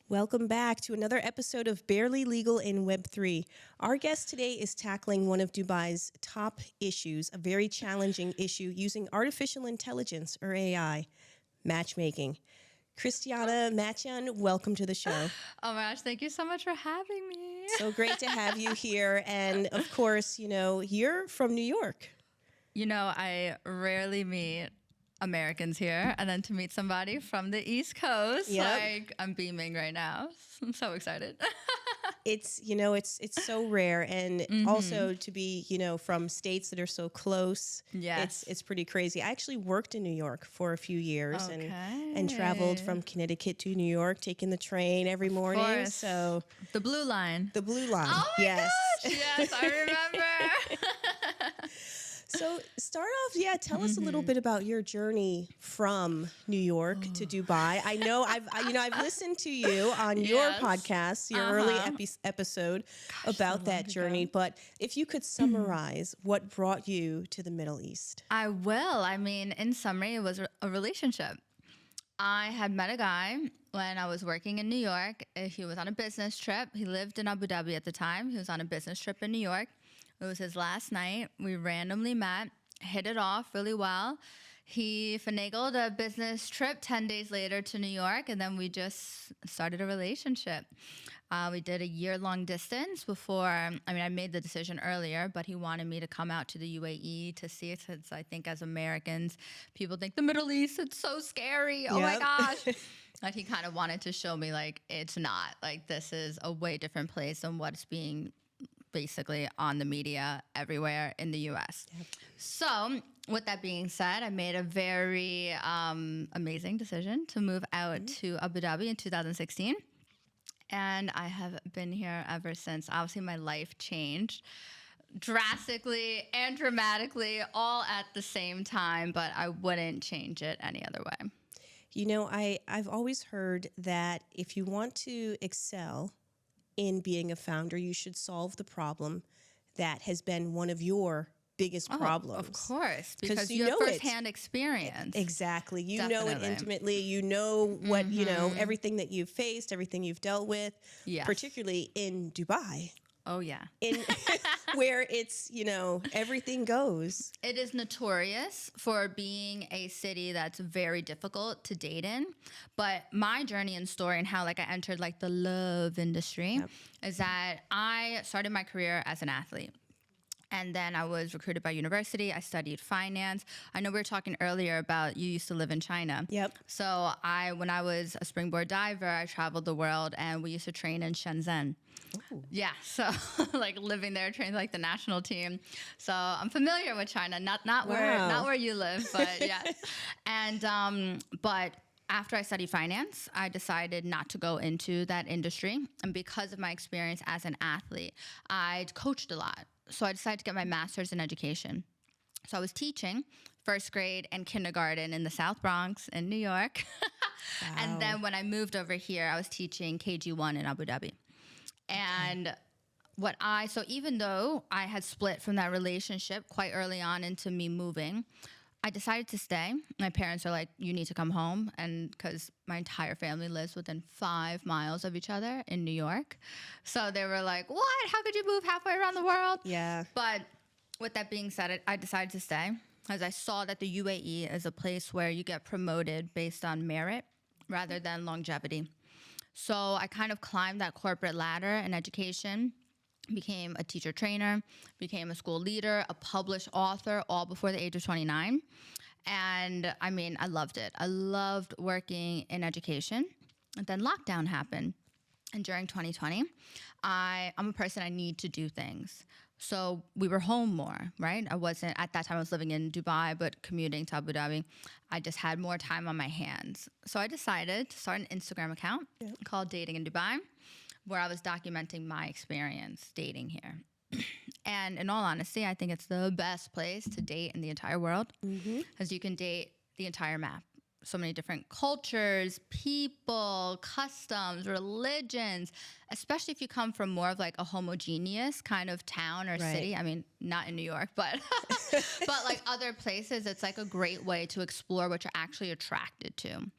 Welcome back to another episode of Barely Legal in Web3. Our guest today is tackling one of Dubai's top issues, a very challenging issue using artificial intelligence, or AI, matchmaking. Christiana Matyan, welcome to the show. Oh my gosh, thank you so much for having me. So great to have you here. And of course, you're from New York. I rarely meet Americans here, and then to meet somebody from the East Coast, I'm beaming right now. I'm so excited. It's so rare, and also to be, from states that are so close. Yes. It's pretty crazy. I actually worked in New York for a few years and traveled from Connecticut to New York, taking the train every morning. Course. So the Blue Line. The Blue Line. Oh my yes. gosh, yes, I remember. So start off, tell us a little bit about your journey from New York to Dubai. I know I've listened to you on your podcast, your early episode about that journey. But if you could summarize what brought you to the Middle East. I will. I mean, in summary, it was a relationship. I had met a guy when I was working in New York. He was on a business trip. He lived in Abu Dhabi at the time. He was on a business trip in New York. It was his last night. We randomly met, hit it off really well. He finagled a business trip 10 days later to New York, and then we just started a relationship. We did a year-long distance before, I made the decision earlier, but he wanted me to come out to the UAE to see it, since I think as Americans, people think the Middle East, it's so scary. Oh my gosh. Like, he kind of wanted to show me, it's not. This is a way different place than what's being basically on the media everywhere in the U.S. Yep. So with that being said, I made a very amazing decision to move out to Abu Dhabi in 2016. And I have been here ever since. Obviously, my life changed drastically and dramatically all at the same time, but I wouldn't change it any other way. I've always heard that if you want to excel in being a founder, you should solve the problem that has been one of your biggest problems. Of course, because you have firsthand experience. Exactly. You know it intimately. You know what, everything that you've faced, everything you've dealt with, particularly in Dubai. Oh, yeah. Where it's, everything goes. It is notorious for being a city that's very difficult to date in. But my journey and story and how I entered the love industry is that I started my career as an athlete. And then I was recruited by university. I studied finance. I know we were talking earlier about you used to live in China. Yep. So when I was a springboard diver, I traveled the world, and we used to train in Shenzhen. Ooh. Yeah, so living there, training the national team. So I'm familiar with China, not where you live, but yeah. And but after I studied finance, I decided not to go into that industry, and because of my experience as an athlete, I'd coached a lot. So I decided to get my master's in education. So I was teaching first grade and kindergarten in the South Bronx in New York. Wow. And then when I moved over here, I was teaching KG1 in Abu Dhabi. And so even though I had split from that relationship quite early on into me moving, I decided to stay. My parents are like, you need to come home. And because my entire family lives within 5 miles of each other in New York. So they were like, what? How could you move halfway around the world? Yeah. But with that being said, I decided to stay as I saw that the UAE is a place where you get promoted based on merit rather than longevity. So I kind of climbed that corporate ladder in education, became a teacher trainer, became a school leader, a published author, all before the age of 29. And I loved it. I loved working in education. And then lockdown happened. And during 2020, I'm a person, I need to do things. So we were home more, right? At that time I was living in Dubai, but commuting to Abu Dhabi. I just had more time on my hands. So I decided to start an Instagram account called Dating in Dubai, where I was documenting my experience dating here. And in all honesty, I think it's the best place to date in the entire world, because you can date the entire map. So many different cultures, people, customs, religions, especially if you come from more of a homogeneous kind of town or city. Not in New York, but but other places, it's a great way to explore what you're actually attracted to.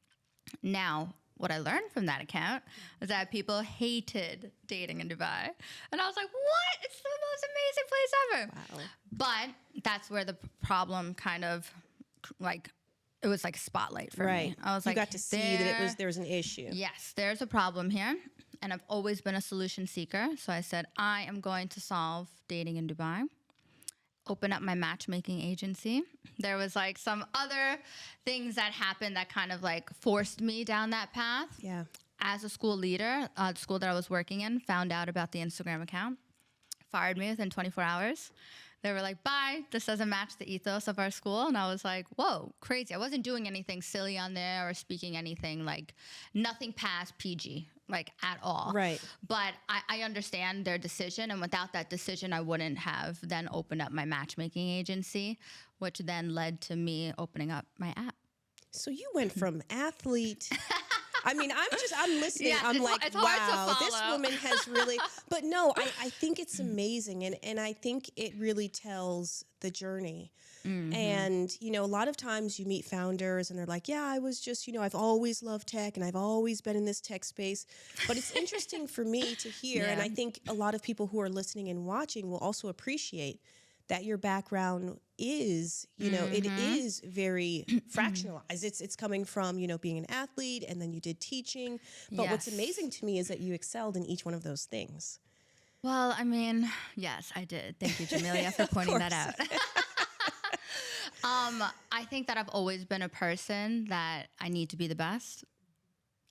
Now, what I learned from that account was that people hated dating in Dubai. And I was like, what? It's the most amazing place ever. Wow. But that's where the problem kind of like, it was like a spotlight for me. I was you like, got to see that there was an issue. Yes, there's a problem here. And I've always been a solution seeker. So I said, I am going to solve dating in Dubai. Open up my matchmaking agency. There was like some other things that happened that kind of like forced me down that path. Yeah. As a school leader, the school that I was working in found out about the Instagram account, fired me within 24 hours. They were like, bye, this doesn't match the ethos of our school. And I was like, whoa, crazy. I wasn't doing anything silly on there or speaking anything like nothing past PG, like at all. Right. But I understand their decision. And without that decision, I wouldn't have then opened up my matchmaking agency, which then led to me opening up my app. So you went from athlete. I mean, I'm listening. Yeah, I'm like, it's hard to wow, this follow. woman has really, but no, I think it's amazing. And I think it really tells the journey. Mm-hmm. And, you know, a lot of times you meet founders and they're like, yeah, I was just, you know, I've always loved tech and I've always been in this tech space. But it's interesting for me to hear. Yeah. And I think a lot of people who are listening and watching will also appreciate that your background is, you know, it is very fractionalized. It's coming from, you know, being an athlete and then you did teaching. But what's amazing to me is that you excelled in each one of those things. Well, I mean, yes, I did. Thank you, Jamilia, for pointing that out. I think that I've always been a person that I need to be the best.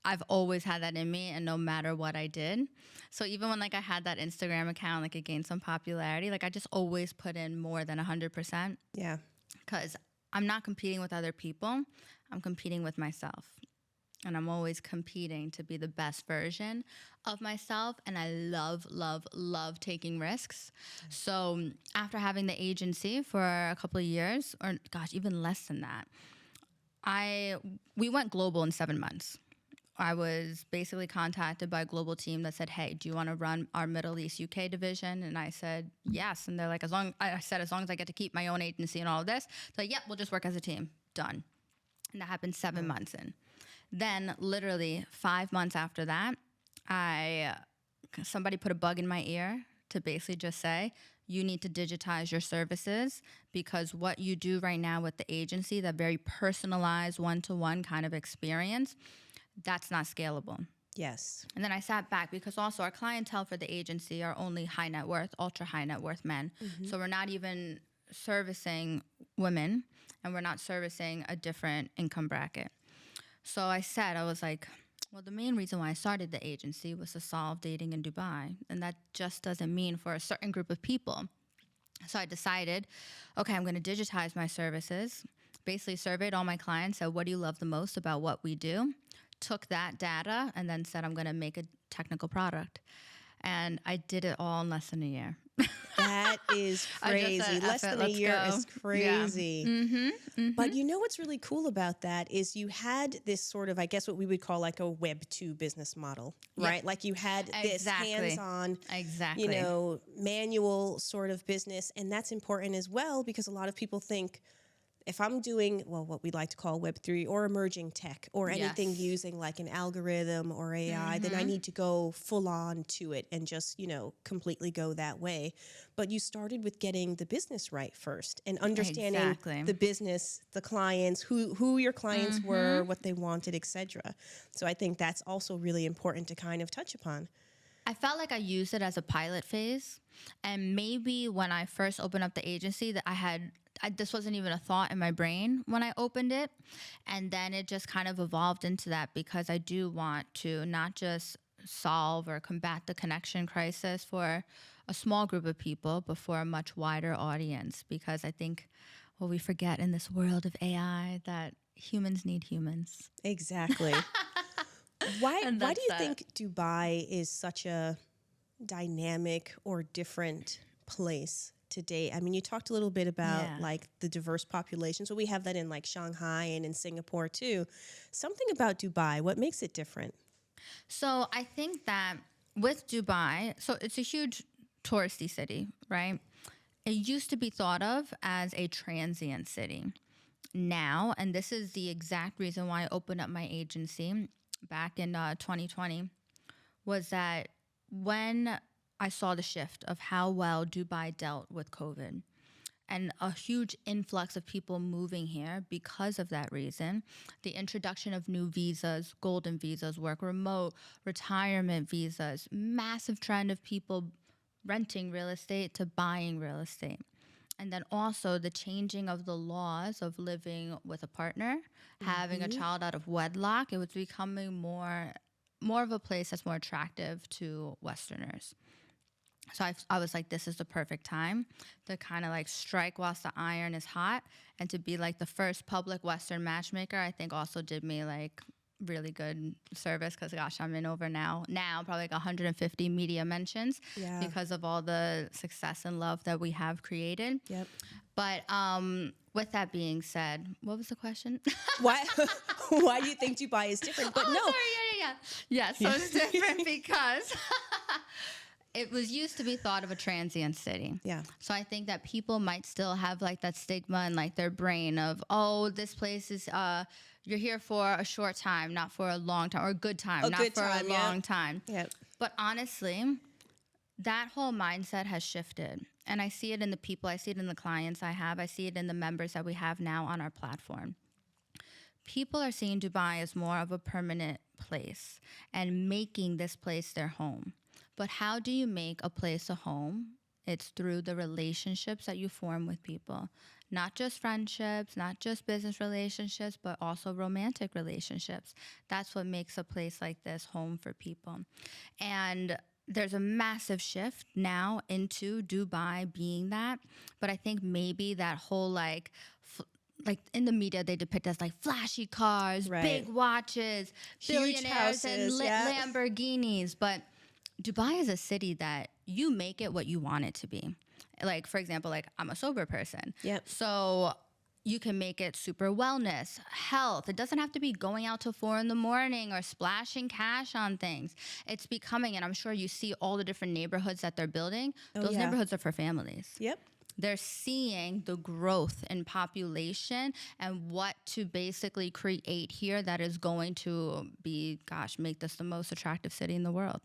I've always had that in me, and no matter what I did. So even when like I had that Instagram account, like it gained some popularity, like I just always put in more than 100%. Yeah. Because I'm not competing with other people. I'm competing with myself. And I'm always competing to be the best version of myself. And I love, love, love taking risks. So after having the agency for a couple of years, or gosh, even less than that, we went global in 7 months. I was basically contacted by a global team that said, hey, do you want to run our Middle East UK division? And I said, yes. And they're like, as long as I get to keep my own agency and all of this, they're like, yep, we'll just work as a team. Done. And that happened 7 months in. Then literally 5 months after that, somebody put a bug in my ear to basically just say, you need to digitize your services because what you do right now with the agency, that very personalized one-to-one kind of experience, that's not scalable. Yes. And then I sat back because also our clientele for the agency are only high net worth, ultra high net worth men. Mm-hmm. So we're not even servicing women and we're not servicing a different income bracket. So I was like, well, the main reason why I started the agency was to solve dating in Dubai. And that just doesn't mean for a certain group of people. So I decided, okay, I'm going to digitize my services, basically surveyed all my clients, said, what do you love the most about what we do? Took that data and then said, I'm going to make a technical product. And I did it all in less than a year. That is crazy. Less than a year is crazy. Yeah. Mm-hmm, mm-hmm. But you know what's really cool about that is you had this sort of, I guess what we would call like a Web 2 business model, right? Like you had this hands-on, you know, manual sort of business. And that's important as well because a lot of people think, if I'm doing, well, what we like to call Web3 or emerging tech or anything using like an algorithm or AI, then I need to go full on to it and just, you know, completely go that way. But you started with getting the business right first and understanding the business, the clients, who your clients were, what they wanted, etc. So I think that's also really important to kind of touch upon. I felt like I used it as a pilot phase. And maybe when I first opened up the agency that this wasn't even a thought in my brain when I opened it. And then it just kind of evolved into that because I do want to not just solve or combat the connection crisis for a small group of people, but for a much wider audience. Because I think, well, we forget in this world of AI that humans need humans. Exactly. Why do you think Dubai is such a dynamic or different place today? I mean, you talked a little bit about like the diverse population. So we have that in like Shanghai and in Singapore too. Something about Dubai, what makes it different? So I think that with Dubai, so it's a huge touristy city, right? It used to be thought of as a transient city. Now, and this is the exact reason why I opened up my agency, back in 2020 was that when I saw the shift of how well Dubai dealt with COVID and a huge influx of people moving here because of that reason, the introduction of new visas, golden visas, work remote, retirement visas, massive trend of people renting real estate to buying real estate. And then also the changing of the laws of living with a partner, having a child out of wedlock. It was becoming more of a place that's more attractive to Westerners. So I was like, this is the perfect time to kind of like strike whilst the iron is hot, and to be like the first public Western matchmaker, I think also did me like really good service, because gosh, I'm in over now probably like 150 media mentions because of all the success and love that we have created. Yep. But with that being said, what was the question? Why do you think Dubai is different? But no. Sorry, yeah. So it's different because it was used to be thought of a transient city. Yeah. So I think that people might still have like that stigma in like their brain of, oh, this place is you're here for a short time, not for a long time, or a good time, not for a long time. Yep. But honestly, that whole mindset has shifted. And I see it in the people, I see it in the clients I have, I see it in the members that we have now on our platform. People are seeing Dubai as more of a permanent place and making this place their home. But how do you make a place a home? It's through the relationships that you form with people. Not just friendships, not just business relationships, but also romantic relationships. That's what makes a place like this home for people. And there's a massive shift now into Dubai being that. But I think maybe that whole like in the media, they depict as like flashy cars, big watches, huge billionaires, houses, and Lamborghinis. But Dubai is a city that you make it what you want it to be. Like, for example, like I'm a sober person. Yep. So you can make it super wellness, health. It doesn't have to be going out till 4 a.m. or splashing cash on things. It's becoming, and I'm sure you see all the different neighborhoods that they're building. Those neighborhoods are for families. Yep. They're seeing the growth in population and what to basically create here that is going to be, make this the most attractive city in the world.